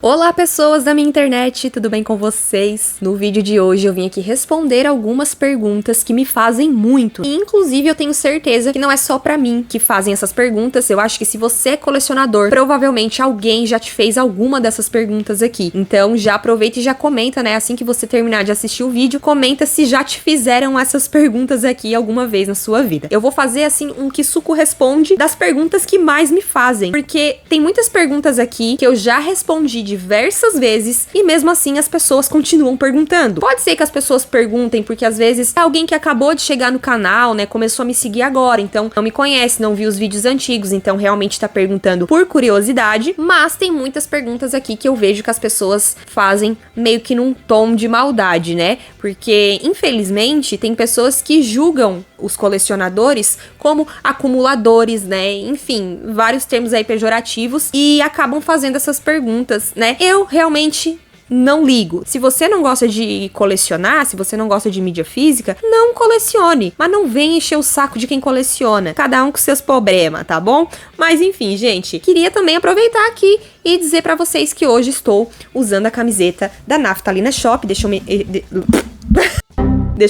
Olá pessoas da minha internet, tudo bem com vocês? No vídeo de hoje eu vim aqui responder algumas perguntas que me fazem muito. E inclusive eu tenho certeza que não é só pra mim que fazem essas perguntas. Eu acho que se você é colecionador, provavelmente alguém já te fez alguma dessas perguntas aqui. Então já aproveita e já comenta, né? Assim que você terminar de assistir o vídeo, comenta se já te fizeram essas perguntas aqui alguma vez na sua vida. Eu vou fazer assim um Kisuko responde das perguntas que mais me fazem. Porque tem muitas perguntas aqui que eu já respondi diversas vezes e mesmo assim as pessoas continuam perguntando. Pode ser que as pessoas perguntem porque às vezes é alguém que acabou de chegar no canal, né, começou a me seguir agora, então não me conhece, não viu os vídeos antigos, então realmente tá perguntando por curiosidade, mas tem muitas perguntas aqui que eu vejo que as pessoas fazem meio que num tom de maldade, né, porque infelizmente tem pessoas que julgam os colecionadores como acumuladores, né, enfim, vários termos aí pejorativos e acabam fazendo essas perguntas, né? Eu realmente não ligo. Se você não gosta de colecionar, se você não gosta de mídia física, não colecione. Mas não venha encher o saco de quem coleciona. Cada um com seus problemas, tá bom? Mas enfim, gente, queria também aproveitar aqui e dizer pra vocês que hoje estou usando a camiseta da Naftalina Shop. Deixa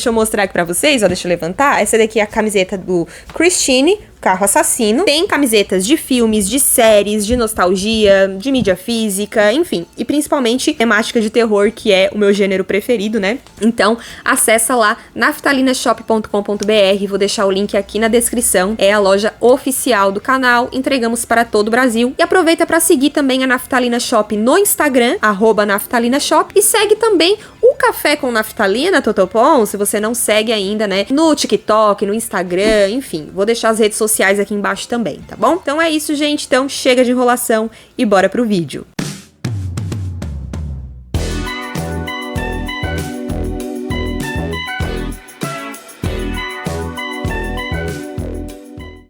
eu mostrar aqui pra vocês, ó, deixa eu levantar. Essa daqui é a camiseta do Christine, Carro Assassino. Tem camisetas de filmes, de séries, de nostalgia, de mídia física, enfim. E principalmente temática de terror, que é o meu gênero preferido, né? Então, acessa lá, naftalinashop.com.br. Vou deixar o link aqui na descrição. É a loja oficial do canal. Entregamos para todo o Brasil. E aproveita para seguir também a Naftalina Shop no Instagram, @naftalinashop. E segue também o Café com Naftalina, Totopon, se você não segue ainda, né? No TikTok, no Instagram, enfim. Vou deixar as redes sociais aqui embaixo também, tá bom? Então é isso, gente. Então chega de enrolação e bora pro vídeo.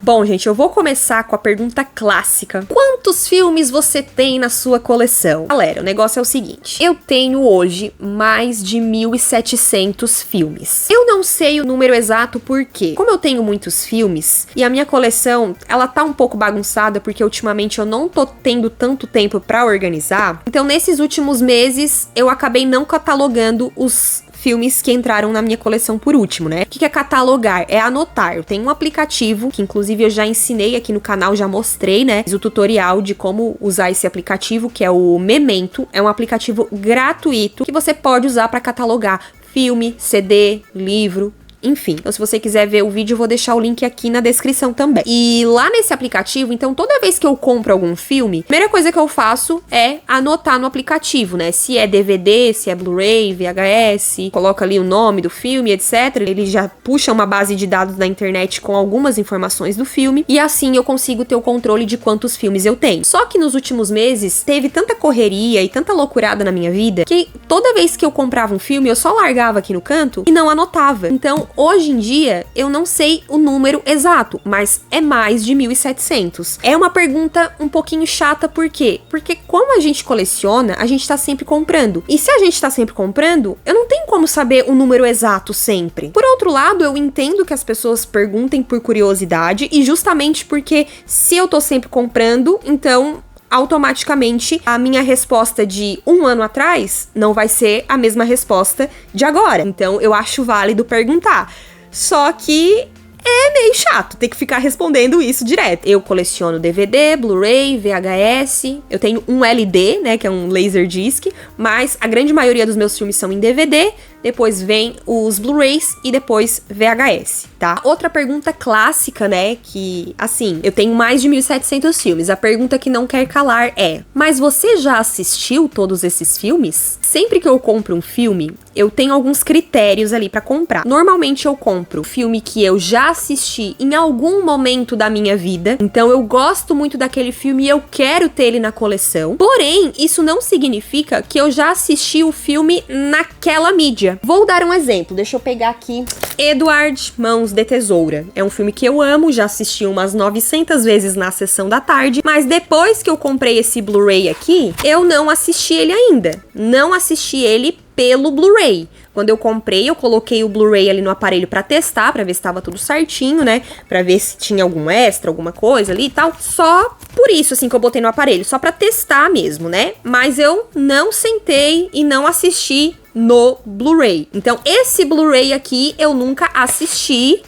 Bom, gente, eu vou começar com a pergunta clássica. Quantos filmes você tem na sua coleção? Galera, o negócio é o seguinte. Eu tenho hoje mais de 1.700 filmes. Eu não sei o número exato porque, como eu tenho muitos filmes, e a minha coleção, ela tá um pouco bagunçada porque ultimamente eu não tô tendo tanto tempo pra organizar. Então, nesses últimos meses, eu acabei não catalogando os filmes que entraram na minha coleção por último, né? O que é catalogar? É anotar. Eu tenho um aplicativo, que inclusive eu já ensinei aqui no canal, já mostrei, né? Fiz o tutorial de como usar esse aplicativo, que é o Memento. É um aplicativo gratuito que você pode usar para catalogar filme, CD, livro, enfim. Então, se você quiser ver o vídeo, eu vou deixar o link aqui na descrição também. E lá nesse aplicativo, então, toda vez que eu compro algum filme, a primeira coisa que eu faço é anotar no aplicativo, né? Se é DVD, se é Blu-ray, VHS, coloca ali o nome do filme, etc. Ele já puxa uma base de dados na internet com algumas informações do filme. E assim eu consigo ter o controle de quantos filmes eu tenho. Só que nos últimos meses, teve tanta correria e tanta loucurada na minha vida, que toda vez que eu comprava um filme, eu só largava aqui no canto e não anotava. Então, hoje em dia, eu não sei o número exato, mas é mais de 1.700. É uma pergunta um pouquinho chata, por quê? Porque como a gente coleciona, a gente tá sempre comprando. E se a gente tá sempre comprando, eu não tenho como saber o número exato sempre. Por outro lado, eu entendo que as pessoas perguntem por curiosidade, e justamente porque se eu tô sempre comprando, então automaticamente a minha resposta de um ano atrás não vai ser a mesma resposta de agora. Então eu acho válido perguntar. Só que é meio chato ter que ficar respondendo isso direto. Eu coleciono DVD, Blu-ray, VHS, eu tenho um LD, né, que é um Laserdisc, mas a grande maioria dos meus filmes são em DVD, depois vem os Blu-rays e depois VHS, tá? Outra pergunta clássica, né, que, assim, eu tenho mais de 1.700 filmes. A pergunta que não quer calar é: mas você já assistiu todos esses filmes? Sempre que eu compro um filme, eu tenho alguns critérios ali pra comprar. Normalmente eu compro filme que eu já assisti em algum momento da minha vida, então eu gosto muito daquele filme e eu quero ter ele na coleção. Porém, isso não significa que eu já assisti o filme naquela mídia. Vou dar um exemplo, deixa eu pegar aqui Edward Mãos de Tesoura. É um filme que eu amo, já assisti umas 900 vezes na sessão da tarde, mas depois que eu comprei esse Blu-ray aqui, eu não assisti ele ainda. Não assisti ele pelo Blu-ray. Quando eu comprei, eu coloquei o Blu-ray ali no aparelho pra testar, pra ver se tava tudo certinho, né? Pra ver se tinha algum extra, alguma coisa ali e tal. Só por isso, assim, que eu botei no aparelho, só pra testar mesmo, né? Mas eu não sentei e não assisti no Blu-ray. Então, esse Blu-ray aqui eu nunca assisti,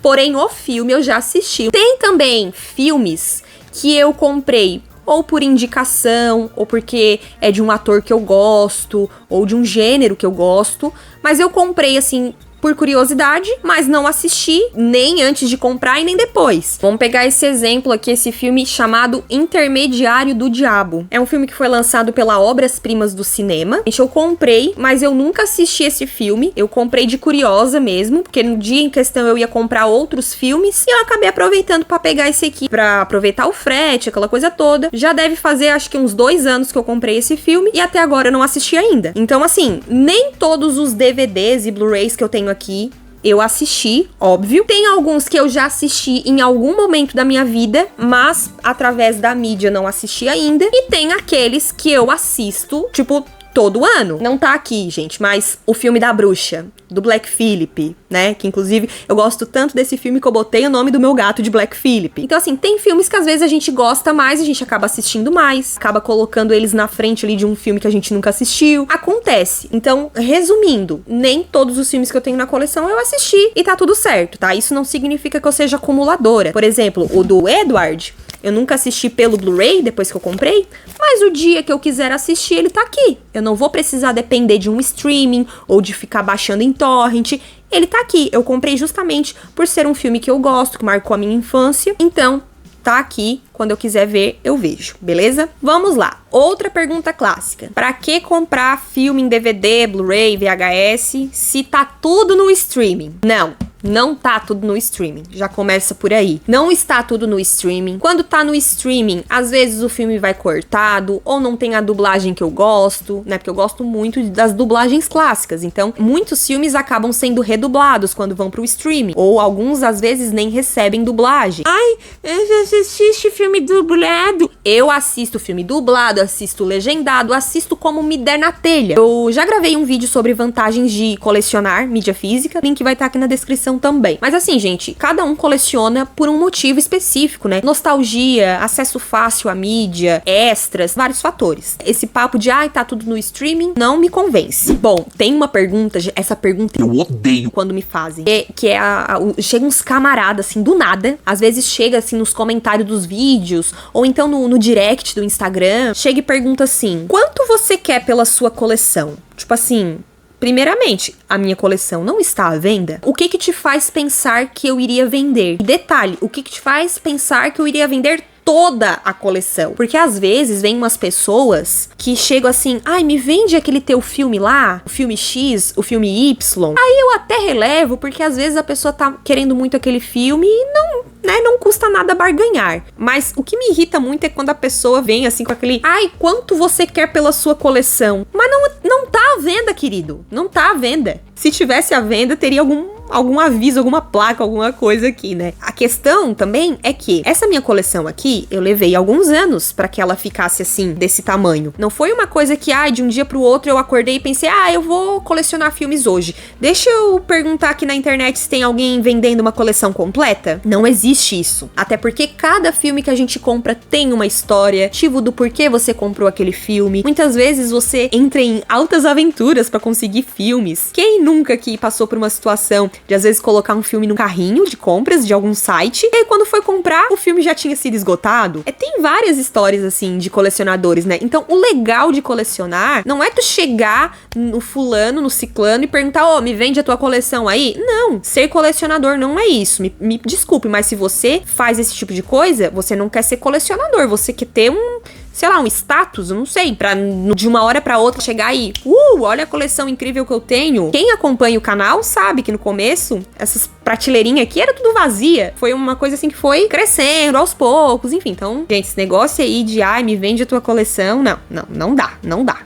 porém o filme eu já assisti. Tem também filmes que eu comprei ou por indicação, ou porque é de um ator que eu gosto, ou de um gênero que eu gosto, mas eu comprei, assim, por curiosidade, mas não assisti nem antes de comprar e nem depois. Vamos pegar esse exemplo aqui, esse filme chamado Intermediário do Diabo. É um filme que foi lançado pela Obras Primas do Cinema. Gente, eu comprei, mas eu nunca assisti esse filme. Eu comprei de curiosa mesmo, porque no dia em questão eu ia comprar outros filmes e eu acabei aproveitando pra pegar esse aqui, pra aproveitar o frete, aquela coisa toda. Já deve fazer, acho que uns 2 anos que eu comprei esse filme e até agora eu não assisti ainda. Então, assim, nem todos os DVDs e Blu-rays que eu tenho aqui eu assisti, óbvio. Tem alguns que eu já assisti em algum momento da minha vida, mas através da mídia não assisti ainda. E tem aqueles que eu assisto, tipo, todo ano. Não tá aqui, gente, mas o filme da bruxa, do Black Phillip, né? Que inclusive eu gosto tanto desse filme que eu botei o nome do meu gato de Black Phillip. Então, assim, tem filmes que às vezes a gente gosta mais, a gente acaba assistindo mais, acaba colocando eles na frente ali de um filme que a gente nunca assistiu. Acontece. Então, resumindo, nem todos os filmes que eu tenho na coleção eu assisti e tá tudo certo, tá? Isso não significa que eu seja acumuladora. Por exemplo, o do Edward, eu nunca assisti pelo Blu-ray, depois que eu comprei, mas o dia que eu quiser assistir, ele tá aqui. Eu não vou precisar depender de um streaming ou de ficar baixando em torrent. Ele tá aqui. Eu comprei justamente por ser um filme que eu gosto, que marcou a minha infância. Então, tá aqui. Quando eu quiser ver, eu vejo, beleza? Vamos lá. Outra pergunta clássica. Pra que comprar filme em DVD, Blu-ray, VHS, se tá tudo no streaming? Não tá tudo no streaming. Já começa por aí. Não está tudo no streaming. Quando tá no streaming, às vezes o filme vai cortado ou não tem a dublagem que eu gosto, né? Porque eu gosto muito das dublagens clássicas. Então, muitos filmes acabam sendo redublados quando vão pro streaming. Ou alguns, às vezes, nem recebem dublagem. Ai, você assiste filme dublado? Eu assisto filme dublado, assisto legendado, assisto como me der na telha. Eu já gravei um vídeo sobre vantagens de colecionar mídia física. Link vai estar aqui na descrição também. Mas assim, gente, cada um coleciona por um motivo específico, né? Nostalgia, acesso fácil à mídia, extras, vários fatores. Esse papo de, tá tudo no streaming, não me convence. Bom, tem uma pergunta, essa pergunta eu odeio quando me fazem, que é chega uns camaradas, assim, do nada, às vezes chega, assim, nos comentários dos vídeos, ou então no direct do Instagram, chega e pergunta assim, quanto você quer pela sua coleção? Tipo assim, primeiramente, a minha coleção não está à venda? O que te faz pensar que eu iria vender? E detalhe, o que te faz pensar que eu iria vender toda a coleção? Porque às vezes vem umas pessoas que chegam assim, me vende aquele teu filme lá, o filme X, o filme Y. Aí eu até relevo, porque às vezes a pessoa tá querendo muito aquele filme e não custa nada barganhar. Mas o que me irrita muito é quando a pessoa vem assim com aquele, quanto você quer pela sua coleção? Mas não tá à venda, querido. Não tá à venda. Se tivesse à venda, teria algum aviso, alguma placa, alguma coisa aqui, né? A questão também é que essa minha coleção aqui, eu levei alguns anos pra que ela ficasse assim, desse tamanho. Não foi uma coisa que, de um dia pro outro eu acordei e pensei, eu vou colecionar filmes hoje. Deixa eu perguntar aqui na internet se tem alguém vendendo uma coleção completa. Não existe isso. Até porque cada filme que a gente compra tem uma história, motivo do porquê você comprou aquele filme. Muitas vezes você entra em altas aventuras pra conseguir filmes. Quem nunca que passou por uma situação de às vezes colocar um filme no carrinho de compras de algum site, e aí quando foi comprar, o filme já tinha sido esgotado? Tem várias histórias assim de colecionadores, né? Então o legal de colecionar não é tu chegar no fulano, no ciclano e perguntar, me vende a tua coleção aí? Não, ser colecionador não é isso. Me desculpe, mas se você faz esse tipo de coisa, você não quer ser colecionador, você quer ter um status, eu não sei, pra de uma hora pra outra chegar e, olha a coleção incrível que eu tenho. Quem acompanha o canal sabe que no começo, essas prateleirinhas aqui era tudo vazia. Foi uma coisa assim que foi crescendo aos poucos, enfim. Então, gente, esse negócio aí de, me vende a tua coleção, não dá.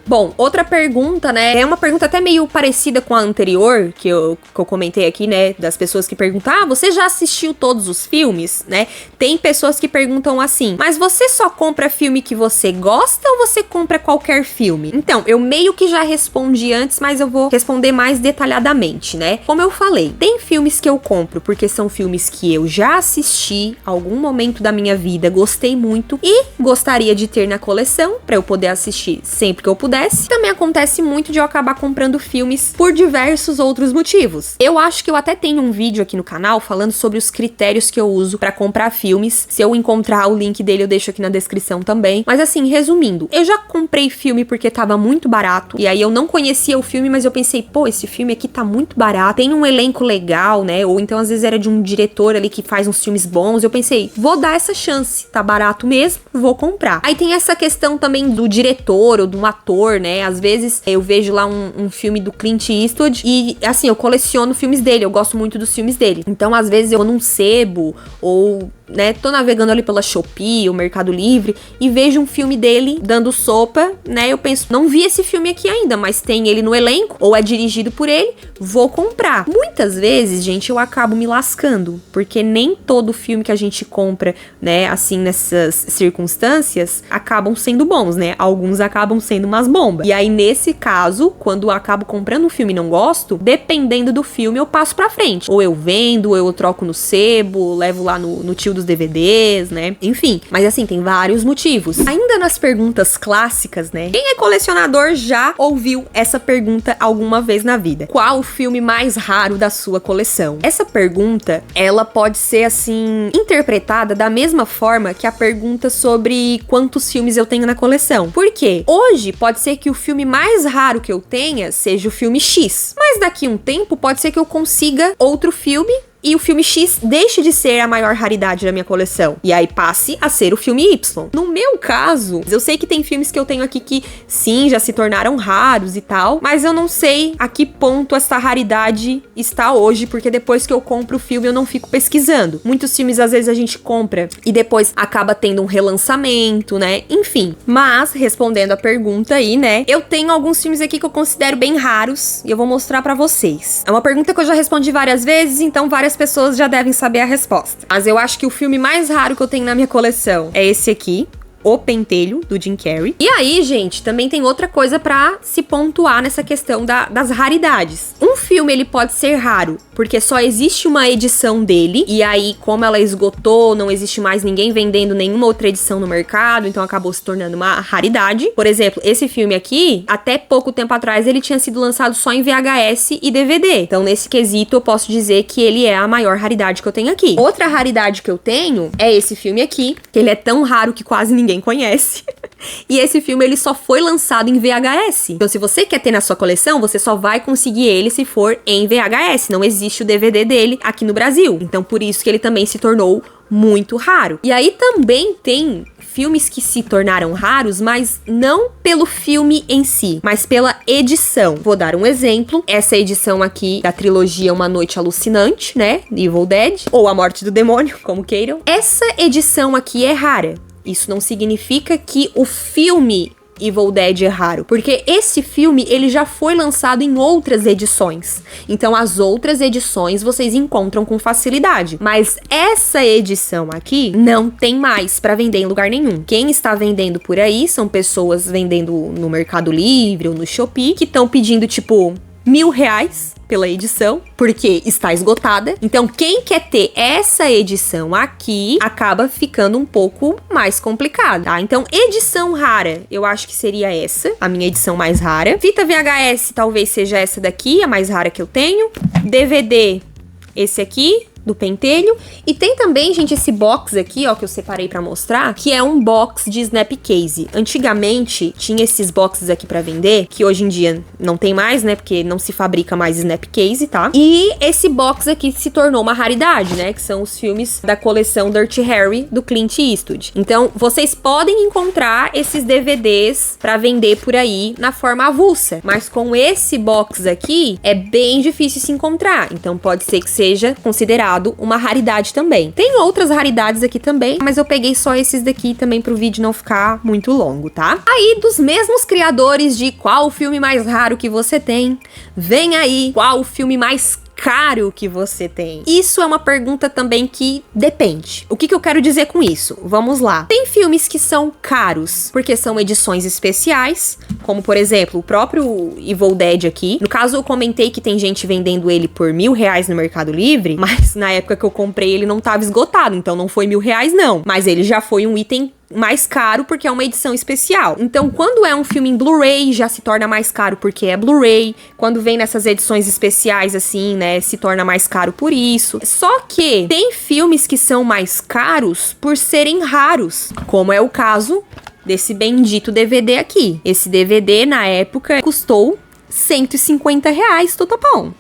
Bom, outra pergunta, né, é uma pergunta até meio parecida com a anterior, que eu comentei aqui, né, das pessoas que perguntam, você já assistiu todos os filmes, né? Tem pessoas que perguntam assim, mas você só compra filme que você você gosta ou você compra qualquer filme? Então, eu meio que já respondi antes, mas eu vou responder mais detalhadamente, né? Como eu falei, tem filmes que eu compro porque são filmes que eu já assisti algum momento da minha vida, gostei muito e gostaria de ter na coleção pra eu poder assistir sempre que eu pudesse. Também acontece muito de eu acabar comprando filmes por diversos outros motivos. Eu acho que eu até tenho um vídeo aqui no canal falando sobre os critérios que eu uso pra comprar filmes. Se eu encontrar o link dele, eu deixo aqui na descrição também. Mas assim, resumindo, eu já comprei filme porque tava muito barato, e aí eu não conhecia o filme, mas eu pensei, pô, esse filme aqui tá muito barato, tem um elenco legal, né? Ou então às vezes era de um diretor ali que faz uns filmes bons. Eu pensei, vou dar essa chance, tá barato mesmo, vou comprar. Aí tem essa questão também do diretor ou de um ator, né? Às vezes eu vejo lá um filme do Clint Eastwood e assim, eu coleciono filmes dele, eu gosto muito dos filmes dele. Então às vezes eu vou num sebo ou, né, tô navegando ali pela Shopee, o Mercado Livre, e vejo um filme dele dando sopa, né, eu penso, não vi esse filme aqui ainda, mas tem ele no elenco, ou é dirigido por ele, vou comprar. Muitas vezes, gente, eu acabo me lascando, porque nem todo filme que a gente compra, né, assim, nessas circunstâncias, acabam sendo bons, né, alguns acabam sendo umas bombas. E aí, nesse caso, quando eu acabo comprando um filme e não gosto, dependendo do filme, eu passo pra frente. Ou eu vendo, ou eu troco no sebo, levo lá no tio dos DVDs, né? Enfim, mas assim, tem vários motivos. Ainda nas perguntas clássicas, né? Quem é colecionador já ouviu essa pergunta alguma vez na vida? Qual o filme mais raro da sua coleção? Essa pergunta, ela pode ser, assim, interpretada da mesma forma que a pergunta sobre quantos filmes eu tenho na coleção. Por quê? Hoje, pode ser que o filme mais raro que eu tenha seja o filme X, mas daqui a um tempo pode ser que eu consiga outro filme e o filme X deixe de ser a maior raridade da minha coleção. E aí passe a ser o filme Y. No meu caso, eu sei que tem filmes que eu tenho aqui que, sim, já se tornaram raros e tal, mas eu não sei a que ponto essa raridade está hoje, porque depois que eu compro o filme, eu não fico pesquisando. Muitos filmes, às vezes, a gente compra e depois acaba tendo um relançamento, né? Enfim. Mas, respondendo a pergunta aí, né? Eu tenho alguns filmes aqui que eu considero bem raros e eu vou mostrar pra vocês. É uma pergunta que eu já respondi várias vezes, então várias pessoas já devem saber a resposta. Mas eu acho que o filme mais raro que eu tenho na minha coleção é esse aqui, O Pentelho, do Jim Carrey. E aí, gente, também tem outra coisa pra se pontuar nessa questão das raridades. Um filme, ele pode ser raro porque só existe uma edição dele, e aí, como ela esgotou, não existe mais ninguém vendendo nenhuma outra edição no mercado, então acabou se tornando uma raridade. Por exemplo, esse filme aqui, até pouco tempo atrás, ele tinha sido lançado só em VHS e DVD. Então, nesse quesito, eu posso dizer que ele é a maior raridade que eu tenho aqui. Outra raridade que eu tenho é esse filme aqui, que ele é tão raro que quase ninguém conhece. E esse filme, ele só foi lançado em VHS. Então, se você quer ter na sua coleção, você só vai conseguir ele se for em VHS. Não existe o DVD dele aqui no Brasil. Então, por isso que ele também se tornou muito raro. E aí também tem filmes que se tornaram raros, mas não pelo filme em si, mas pela edição. Vou dar um exemplo. Essa edição aqui da trilogia Uma Noite Alucinante, né? Evil Dead, ou A Morte do Demônio, como queiram. Essa edição aqui é rara. Isso não significa que o filme Evil Dead é raro, porque esse filme, ele já foi lançado em outras edições. Então, as outras edições vocês encontram com facilidade. Mas essa edição aqui não tem mais pra vender em lugar nenhum. Quem está vendendo por aí são pessoas vendendo no Mercado Livre ou no Shopee, que estão pedindo, tipo, R$1.000 pela edição, porque está esgotada. Então, quem quer ter essa edição aqui, acaba ficando um pouco mais complicado, tá? Então, edição rara, eu acho que seria essa, a minha edição mais rara. Fita VHS, talvez seja essa daqui, a mais rara que eu tenho. DVD, esse aqui, do Pentelho. E tem também, gente, esse box aqui, ó, que eu separei pra mostrar, que é um box de Snapcase. Antigamente, tinha esses boxes aqui pra vender, que hoje em dia não tem mais, né, porque não se fabrica mais Snapcase, tá? E esse box aqui se tornou uma raridade, né, que são os filmes da coleção Dirty Harry, do Clint Eastwood. Então, vocês podem encontrar esses DVDs pra vender por aí na forma avulsa, mas com esse box aqui, é bem difícil se encontrar. Então, pode ser que seja considerado uma raridade também. Tem outras raridades aqui também, mas eu peguei só esses daqui também pro vídeo não ficar muito longo, tá? Aí, dos mesmos criadores de qual o filme mais raro que você tem, vem aí qual o filme mais caro que você tem? Isso é uma pergunta também que depende. O que eu quero dizer com isso? Vamos lá. Tem filmes que são caros porque são edições especiais, como por exemplo, o próprio Evil Dead aqui. No caso, eu comentei que tem gente vendendo ele por R$1.000 no Mercado Livre, mas na época que eu comprei ele não tava esgotado, então não foi R$1.000 não. Mas ele já foi um item mais caro porque é uma edição especial. Então, quando é um filme em Blu-ray, já se torna mais caro porque é Blu-ray. Quando vem nessas edições especiais, assim, né, se torna mais caro por isso. Só que tem filmes que são mais caros por serem raros, como é o caso desse bendito DVD aqui. Esse DVD, na época, custou R$150, Tutupom.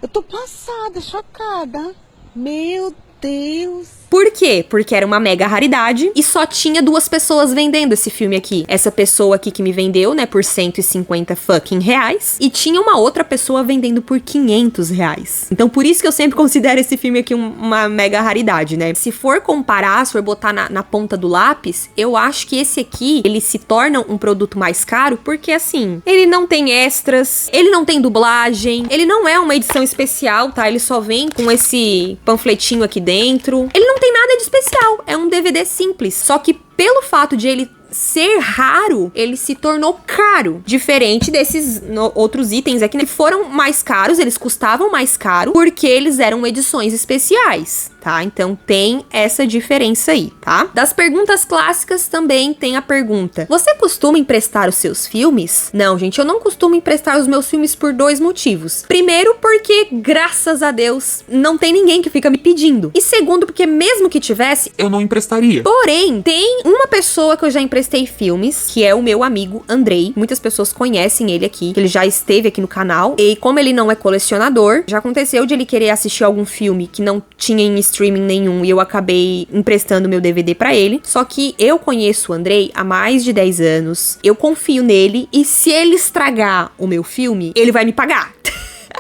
Eu tô passada, chocada. Meu Deus. Por quê? Porque era uma mega raridade e só tinha 2 pessoas vendendo esse filme aqui. Essa pessoa aqui que me vendeu, né, por R$150 fucking reais. E tinha uma outra pessoa vendendo por R$500. Então, por isso que eu sempre considero esse filme aqui uma mega raridade, né? Se for comparar, se for botar na ponta do lápis, eu acho que esse aqui, ele se torna um produto mais caro porque, assim, ele não tem extras, ele não tem dublagem, ele não é uma edição especial, tá? Ele só vem com esse panfletinho aqui dentro. Ele não tem nada de especial, é um DVD simples. Só que pelo fato de ele ser raro, ele se tornou caro. Diferente desses outros itens aqui, né, que foram mais caros, eles custavam mais caro porque eles eram edições especiais, tá? Então tem essa diferença aí, tá? Das perguntas clássicas também tem a pergunta: você costuma emprestar os seus filmes? Não, gente, eu não costumo emprestar os meus filmes por 2 motivos. Primeiro, porque, graças a Deus, não tem ninguém que fica me pedindo. E segundo, porque mesmo que tivesse, eu não emprestaria. Porém, tem uma pessoa que eu já emprestei filmes, que é o meu amigo Andrei. Muitas pessoas conhecem ele aqui, ele já esteve aqui no canal. E como ele não é colecionador, já aconteceu de ele querer assistir algum filme que não tinha em streaming nenhum e eu acabei emprestando meu DVD pra ele. Só que eu conheço o Andrei há mais de 10 anos, eu confio nele e se ele estragar o meu filme, ele vai me pagar.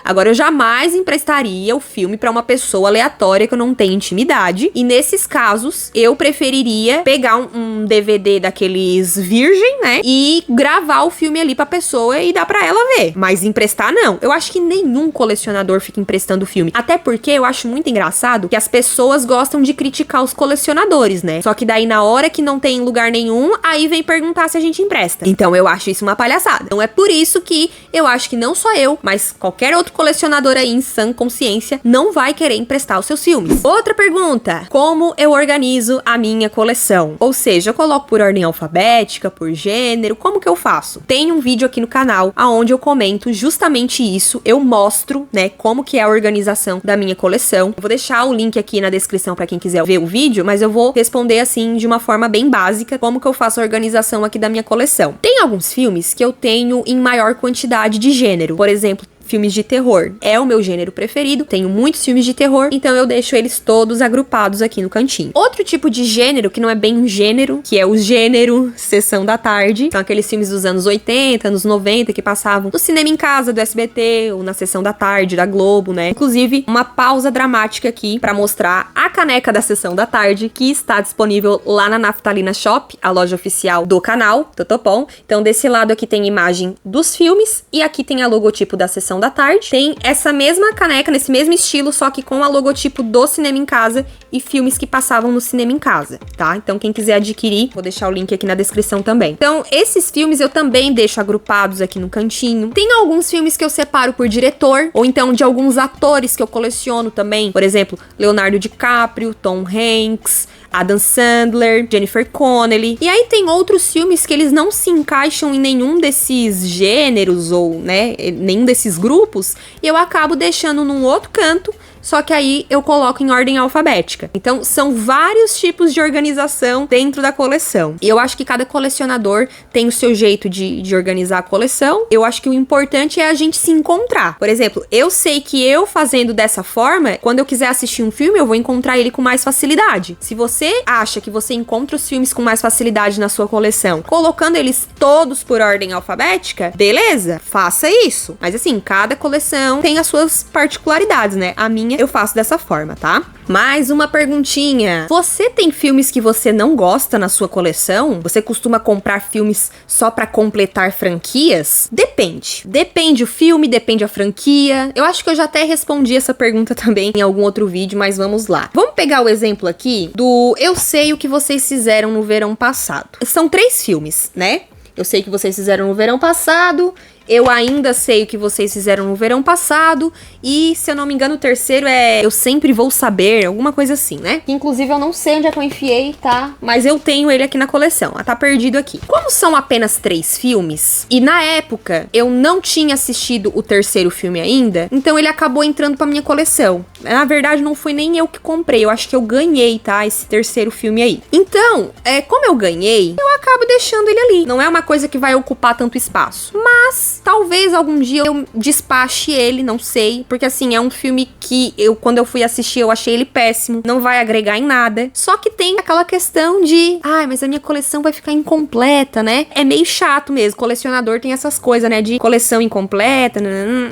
Agora, eu jamais emprestaria o filme pra uma pessoa aleatória que eu não tenho intimidade. E nesses casos, eu preferiria pegar um DVD daqueles virgem, né? E gravar o filme ali pra pessoa e dar pra ela ver. Mas emprestar, não. Eu acho que nenhum colecionador fica emprestando filme. Até porque eu acho muito engraçado que as pessoas gostam de criticar os colecionadores, né? Só que daí, na hora que não tem lugar nenhum, aí vem perguntar se a gente empresta. Então, eu acho isso uma palhaçada. Então, é por isso que eu acho que não só eu, mas qualquer outro colecionador aí em sã consciência não vai querer emprestar os seus filmes. Outra pergunta: como eu organizo a minha coleção? Ou seja, eu coloco por ordem alfabética, por gênero, como que eu faço? Tem um vídeo aqui no canal onde eu comento justamente isso, eu mostro, né, como que é a organização da minha coleção. Eu vou deixar o link aqui na descrição pra quem quiser ver o vídeo, mas eu vou responder assim de uma forma bem básica como que eu faço a organização aqui da minha coleção. Tem alguns filmes que eu tenho em maior quantidade de gênero, por exemplo, filmes de terror. É o meu gênero preferido, tenho muitos filmes de terror, então eu deixo eles todos agrupados aqui no cantinho. Outro tipo de gênero, que não é bem um gênero, que é o gênero Sessão da Tarde, são aqueles filmes dos anos 80, anos 90, que passavam no cinema em casa do SBT, ou na Sessão da Tarde da Globo, né? Inclusive, uma pausa dramática aqui pra mostrar a caneca da Sessão da Tarde, que está disponível lá na Naftalina Shop, a loja oficial do canal, Tutupom. Então, desse lado aqui tem imagem dos filmes, e aqui tem a logotipo da Sessão da Tarde. Tem essa mesma caneca, nesse mesmo estilo, só que com a logotipo do Cinema em Casa e filmes que passavam no Cinema em Casa, tá? Então, quem quiser adquirir, vou deixar o link aqui na descrição também. Então, esses filmes eu também deixo agrupados aqui no cantinho. Tem alguns filmes que eu separo por diretor, ou então de alguns atores que eu coleciono também. Por exemplo, Leonardo DiCaprio, Tom Hanks, Adam Sandler, Jennifer Connelly. E aí tem outros filmes que eles não se encaixam em nenhum desses gêneros ou, né, nenhum desses grupos, e eu acabo deixando num outro canto, só que aí eu coloco em ordem alfabética. Então, são vários tipos de organização dentro da coleção. E eu acho que cada colecionador tem o seu jeito de organizar a coleção. Eu acho que o importante é a gente se encontrar. Por exemplo, eu sei que eu fazendo dessa forma, quando eu quiser assistir um filme, eu vou encontrar ele com mais facilidade. Se você acha que você encontra os filmes com mais facilidade na sua coleção, colocando eles todos por ordem alfabética, beleza, faça isso. Mas assim, cada coleção tem as suas particularidades, né? A minha eu faço dessa forma, tá? Mais uma perguntinha. Você tem filmes que você não gosta na sua coleção? Você costuma comprar filmes só pra completar franquias? Depende. Depende o filme, depende a franquia. Eu acho que eu já até respondi essa pergunta também em algum outro vídeo, mas vamos lá. Vamos pegar o exemplo aqui do Eu Sei o que Vocês Fizeram no Verão Passado. São 3 filmes, né? Eu sei o que vocês fizeram no verão passado. Eu ainda sei o que vocês fizeram no verão passado. E, se eu não me engano, o terceiro é Eu Sempre Vou Saber, alguma coisa assim, né? Inclusive, eu não sei onde é que eu enfiei, tá? Mas eu tenho ele aqui na coleção. Tá perdido aqui. Como são apenas 3 filmes, e na época eu não tinha assistido o terceiro filme ainda, então ele acabou entrando pra minha coleção. Na verdade, não foi nem eu que comprei. Eu acho que eu ganhei, tá? Esse terceiro filme aí. Então, como eu ganhei, eu acabo deixando ele ali. Não é uma coisa que vai ocupar tanto espaço. Mas talvez algum dia eu despache ele, não sei. Porque assim, é um filme que quando eu fui assistir, eu achei ele péssimo. Não vai agregar em nada. Só que tem aquela questão de... mas a minha coleção vai ficar incompleta, né? É meio chato mesmo. Colecionador tem essas coisas, né? De coleção incompleta,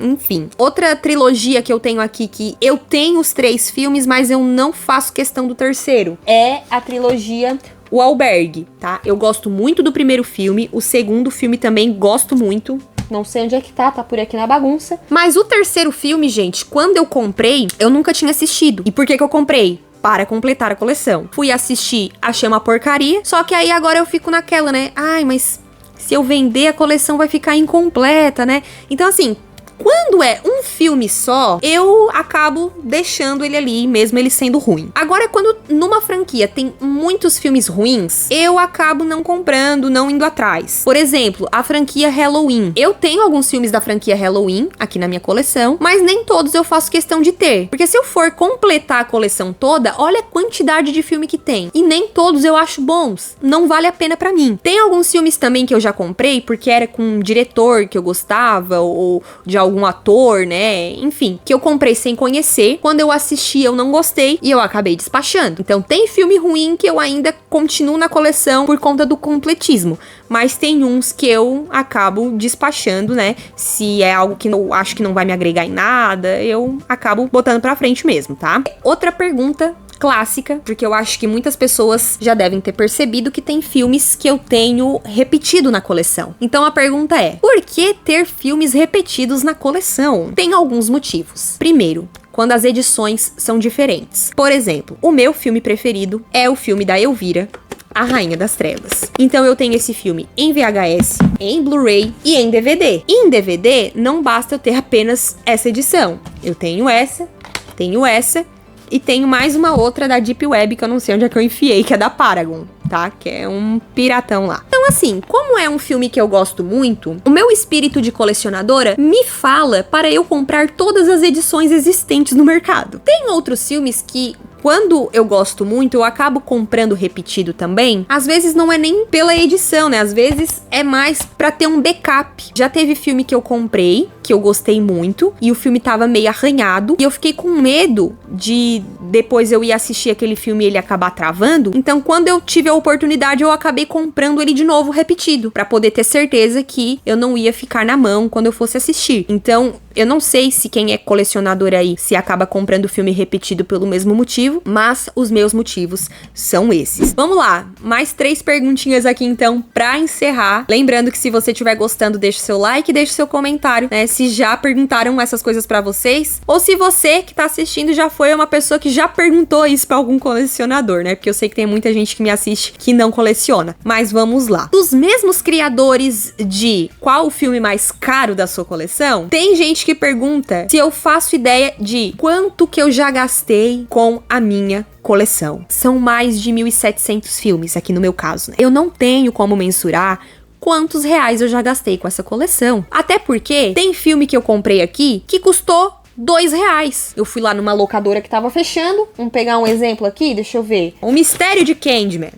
enfim. Outra trilogia que eu tenho aqui, que eu tenho os 3 filmes, mas eu não faço questão do terceiro, é a trilogia O Albergue, tá? Eu gosto muito do primeiro filme. O segundo filme também gosto muito. Não sei onde é que tá por aqui na bagunça. Mas o terceiro filme, gente, quando eu comprei, eu nunca tinha assistido. E por que eu comprei? Para completar a coleção. Fui assistir, achei uma porcaria. Só que aí agora eu fico naquela, né? Mas se eu vender, a coleção vai ficar incompleta, né? Então, assim, quando é um filme só, eu acabo deixando ele ali, mesmo ele sendo ruim. Agora, quando numa franquia tem muitos filmes ruins, eu acabo não comprando, não indo atrás. Por exemplo, a franquia Halloween. Eu tenho alguns filmes da franquia Halloween aqui na minha coleção, mas nem todos eu faço questão de ter. Porque se eu for completar a coleção toda, olha a quantidade de filme que tem. E nem todos eu acho bons. Não vale a pena pra mim. Tem alguns filmes também que eu já comprei, porque era com um diretor que eu gostava, ou de algum ator, né? Enfim, que eu comprei sem conhecer. Quando eu assisti, eu não gostei e eu acabei despachando. Então, tem filme ruim que eu ainda continuo na coleção por conta do completismo. Mas tem uns que eu acabo despachando, né? Se é algo que eu acho que não vai me agregar em nada, eu acabo botando pra frente mesmo, tá? Outra pergunta clássica, porque eu acho que muitas pessoas já devem ter percebido que tem filmes que eu tenho repetido na coleção. Então a pergunta é: por que ter filmes repetidos na coleção? Tem alguns motivos. Primeiro, quando as edições são diferentes. Por exemplo, o meu filme preferido é o filme da Elvira, A Rainha das Trevas. Então eu tenho esse filme em VHS, em Blu-ray e em DVD. E em DVD não basta eu ter apenas essa edição. Eu tenho essa e tenho mais uma outra da Deep Web, que eu não sei onde é que eu enfiei, que é da Paragon, tá? Que é um piratão lá. Então, assim, como é um filme que eu gosto muito, o meu espírito de colecionadora me fala para eu comprar todas as edições existentes no mercado. Tem outros filmes que, quando eu gosto muito, eu acabo comprando repetido também. Às vezes não é nem pela edição, né? Às vezes é mais pra ter um backup. Já teve filme que eu comprei, que eu gostei muito, e o filme tava meio arranhado, e eu fiquei com medo de depois eu ir assistir aquele filme e ele acabar travando. Então, quando eu tive a oportunidade, eu acabei comprando ele de novo repetido, pra poder ter certeza que eu não ia ficar na mão quando eu fosse assistir. Então, eu não sei se quem é colecionador aí se acaba comprando filme repetido pelo mesmo motivo, mas os meus motivos são esses. Vamos lá, mais 3 perguntinhas aqui então pra encerrar. Lembrando que se você estiver gostando, deixa o seu like, deixa o seu comentário, né? Se já perguntaram essas coisas pra vocês, ou se você que tá assistindo já foi uma pessoa que já perguntou isso pra algum colecionador, né? Porque eu sei que tem muita gente que me assiste que não coleciona. Mas vamos lá. Dos mesmos criadores de qual o filme mais caro da sua coleção, tem gente que pergunta se eu faço ideia de quanto que eu já gastei com a minha coleção. São mais de 1.700 filmes aqui no meu caso, né? Eu não tenho como mensurar quantos reais eu já gastei com essa coleção. Até porque tem filme que eu comprei aqui que custou R$2. Eu fui lá numa locadora que tava fechando. Vamos pegar um exemplo aqui, deixa eu ver. O Mistério de Candyman.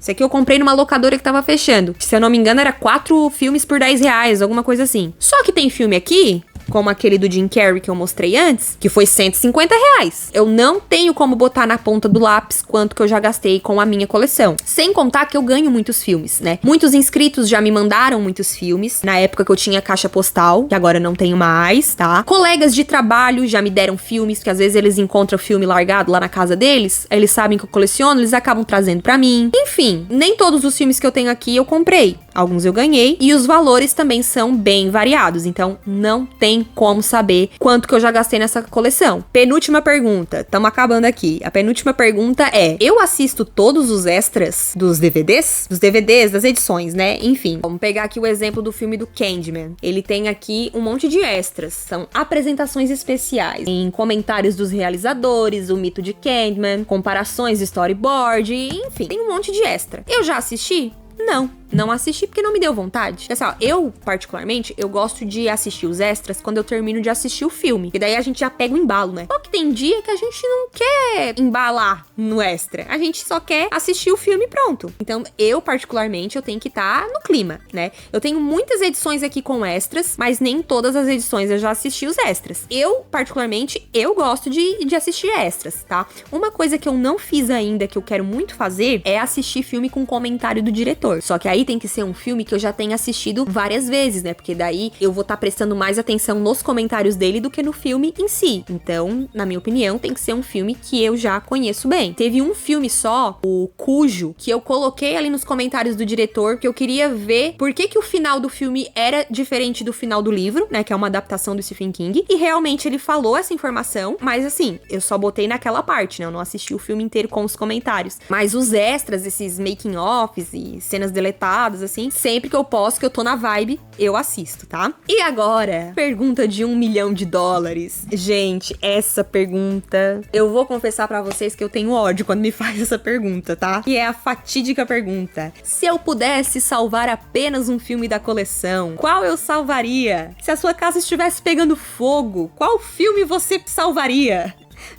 Esse aqui eu comprei numa locadora que tava fechando. Se eu não me engano, era 4 filmes por R$10, alguma coisa assim. Só que tem filme aqui como aquele do Jim Carrey que eu mostrei antes, que foi R$150. Eu não tenho como botar na ponta do lápis quanto que eu já gastei com a minha coleção. Sem contar que eu ganho muitos filmes, né? Muitos inscritos já me mandaram muitos filmes, na época que eu tinha caixa postal, que agora não tenho mais, tá? Colegas de trabalho já me deram filmes, que às vezes eles encontram o filme largado lá na casa deles, aí eles sabem que eu coleciono, eles acabam trazendo pra mim. Enfim, nem todos os filmes que eu tenho aqui eu comprei. Alguns eu ganhei, e os valores também são bem variados, então não tem como saber quanto que eu já gastei nessa coleção. Penúltima pergunta, estamos acabando aqui. A penúltima pergunta é: eu assisto todos os extras dos DVDs? Dos DVDs, das edições, né? Enfim, vamos pegar aqui o exemplo do filme do Candyman. Ele tem aqui um monte de extras, são apresentações especiais, em comentários dos realizadores, o mito de Candyman, comparações de storyboard, enfim, tem um monte de extra. Eu já assisti? Não assisti porque não me deu vontade. Assim, ó, eu, particularmente, eu gosto de assistir os extras quando eu termino de assistir o filme. E daí a gente já pega o embalo, né? Só que tem dia que a gente não quer embalar no extra. A gente só quer assistir o filme e pronto. Então, eu, particularmente, eu tenho que estar no clima, né? Eu tenho muitas edições aqui com extras, mas nem todas as edições eu já assisti os extras. Eu, particularmente, eu gosto de assistir extras, tá? Uma coisa que eu não fiz ainda, que eu quero muito fazer, é assistir filme com comentário do diretor. Só que aí tem que ser um filme que eu já tenha assistido várias vezes, né? Porque daí eu vou estar prestando mais atenção nos comentários dele do que no filme em si. Então, na minha opinião, tem que ser um filme que eu já conheço bem. Teve um filme só, o Cujo, que eu coloquei ali nos comentários do diretor, que eu queria ver por que o final do filme era diferente do final do livro, né? Que é uma adaptação do Stephen King. E realmente ele falou essa informação, mas assim, eu só botei naquela parte, né? Eu não assisti o filme inteiro com os comentários. Mas os extras, esses making-offs e cenas deletadas, assim, sempre que eu posso, que eu tô na vibe, eu assisto, tá? E agora, pergunta de $1 milhão. Gente, essa pergunta, eu vou confessar pra vocês que eu tenho ódio quando me faz essa pergunta, tá? E é a fatídica pergunta: se eu pudesse salvar apenas um filme da coleção, qual eu salvaria? Se a sua casa estivesse pegando fogo, qual filme você salvaria?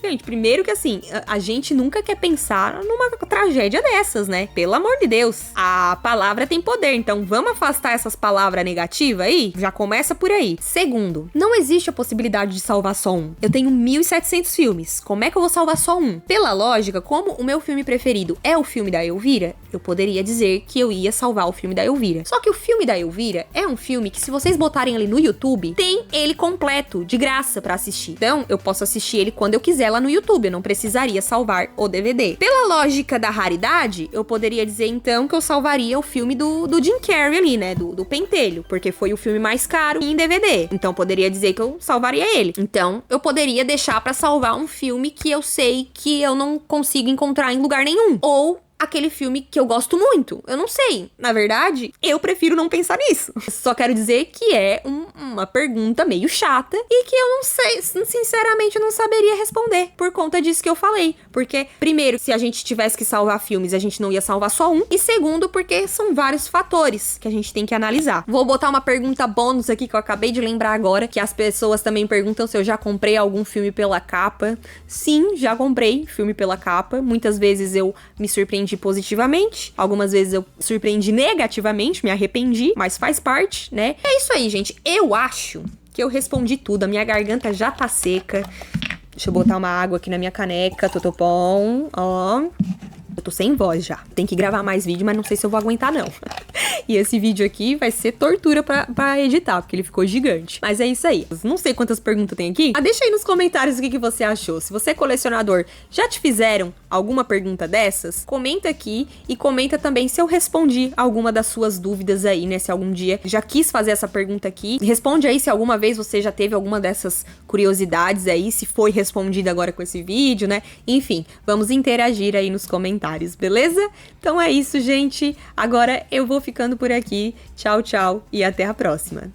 Gente, primeiro que assim, a gente nunca quer pensar numa tragédia dessas, né? Pelo amor de Deus. A palavra tem poder, então vamos afastar essas palavras negativas aí? Já começa por aí. Segundo, não existe a possibilidade de salvar só um. Eu tenho 1.700 filmes. Como é que eu vou salvar só um? Pela lógica, como o meu filme preferido é o filme da Elvira, eu poderia dizer que eu ia salvar o filme da Elvira. Só que o filme da Elvira é um filme que, se vocês botarem ali no YouTube, tem ele completo, de graça pra assistir. Então, eu posso assistir ele quando eu quiser lá no YouTube, eu não precisaria salvar o DVD. Pela lógica da raridade, eu poderia dizer então que eu salvaria o filme do Jim Carrey ali, né, do Pentelho, porque foi o filme mais caro em DVD. Então, poderia dizer que eu salvaria ele. Então, eu poderia deixar pra salvar um filme que eu sei que eu não consigo encontrar em lugar nenhum. Ou aquele filme que eu gosto muito. Eu não sei. Na verdade, eu prefiro não pensar nisso. Só quero dizer que é uma pergunta meio chata e que eu não sei, sinceramente, eu não saberia responder por conta disso que eu falei. Porque, primeiro, se a gente tivesse que salvar filmes, a gente não ia salvar só um. E segundo, porque são vários fatores que a gente tem que analisar. Vou botar uma pergunta bônus aqui que eu acabei de lembrar agora, que as pessoas também perguntam se eu já comprei algum filme pela capa. Sim, já comprei filme pela capa. Muitas vezes eu me surpreendi positivamente, algumas vezes eu surpreendi negativamente, me arrependi, mas faz parte, né? É isso aí, gente. Eu acho que eu respondi tudo, a minha garganta já tá seca. Deixa eu botar uma água aqui na minha caneca, totopom, ó. Eu tô sem voz já. Tem que gravar mais vídeo, mas não sei se eu vou aguentar, não. E esse vídeo aqui vai ser tortura pra editar, porque ele ficou gigante. Mas é isso aí. Não sei quantas perguntas tem aqui. Deixa aí nos comentários o que você achou. Se você é colecionador, já te fizeram alguma pergunta dessas? Comenta aqui e comenta também se eu respondi alguma das suas dúvidas aí, né? Se algum dia já quis fazer essa pergunta aqui. Responde aí se alguma vez você já teve alguma dessas curiosidades aí, se foi respondida agora com esse vídeo, né? Enfim, vamos interagir aí nos comentários, beleza? Então é isso, gente. Agora eu vou ficando por aqui. Tchau, tchau e até a próxima.